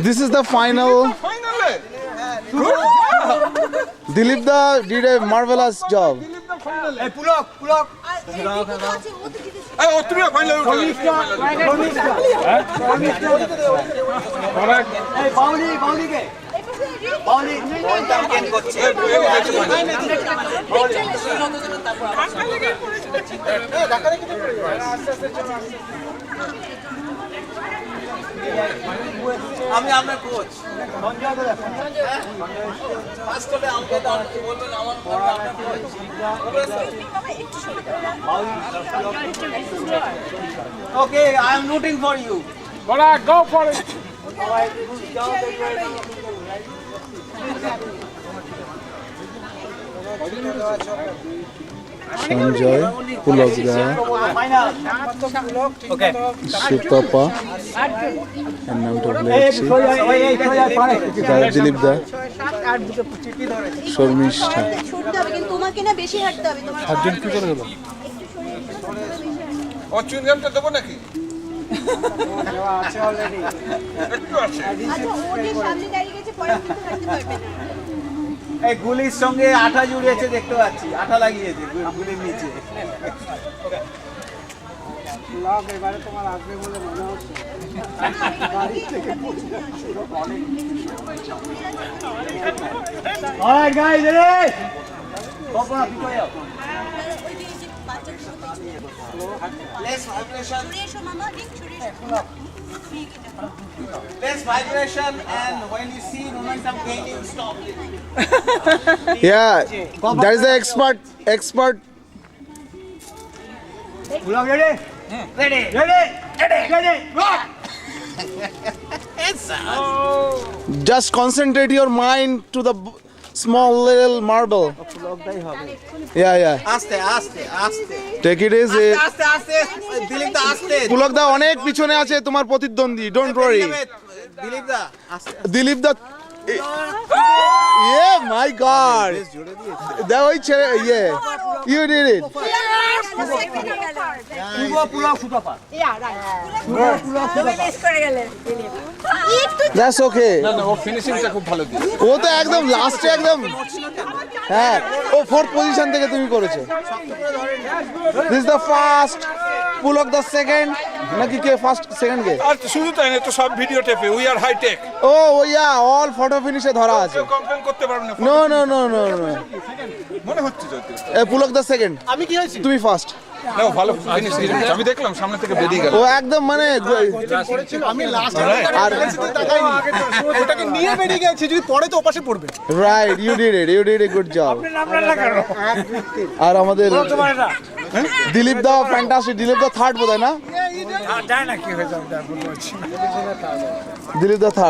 This is the final. Dilip da did a marvelous job. আমি আপনার coach okay I am rooting for you Bora, go for it. Sanjay, Pulagda, Sutapa, and now to play Dilip da, Shormishta. ছুটতে হবে কিন্তু তোমাকে না বেশি হাঁটতে হবে তোমার সাতজন কি করে গেল? অচুন গেমটা দেবো নাকি? আচ্ছা ও যে সামনে দাঁড়িয়ে গেছে পরে কিন্তু হাঁটতে পারবে না এই গুলির সঙ্গে আঠা জুড়িয়েছে দেখতে পাচ্ছি আঠা লাগিয়েছে গুলির নিচে ব্লগ এবারে তোমার আসবে বলে মনে হচ্ছে গাড়ি থেকে অলরাইট গাইস রেডি কপড়া পিছনে যাও লেস ভাইব্রেশন ছুড়ে এসো মামা ঠিক ছুড়ে এসো less vibration and when you see momentum gaining stop it. Yeah, that is the expert. Vlog ready? Ready? Rock! Just concentrate your mind to the small little marble. Yeah. আস্তে Take it easy. আস্তে দিলীপ দা আস্তে পুলক দা অনেক পিছনে আছে তোমার প্রতিদ্বন্দ্বী, don't worry. Dilip দা আস্তে দিলীপ দা, yeah, my God. That ওই ছেড়ে, yeah, you did it. পুরো ফুটাপা That's okay. না ও ফিনিশিংটা খুব ভালো দিয়েছে। ও তো একদম লাস্টে একদম, হ্যাঁ, ও ফোর্থ পজিশন থেকে তুমি করেছো। This is the first, Pulak da second, নাকি কে ফার্স্ট সেকেন্ড কে? আর শুধু তাই না, তো সব ভিডিও টেপে we are high tech. Oh yeah, all photo ফিনিশে ধরা আছে। কমপ্লেন করতে পারবে না। No. মনে হচ্ছে যদি পুলক দা সেকেন্ড, আমি কি হয়েছি তুমি ফার্স্ট। না ভালো ফিনিশ দিয়েছে। আমি দেখলাম সামনে থেকে বেরিয়ে গেল। ও একদম মানে আমি লাস্ট আর ওটাকে নিয়ে বেরিয়ে গেছি যদি পরে তো ওপাশে পড়বে right, you did a good job. আর আমাদের দিলীপ দা ফ্যান্টাস্টিক, দিলীপ দা থার্ড বোধহয় না? দিলীপ দা থার্ড।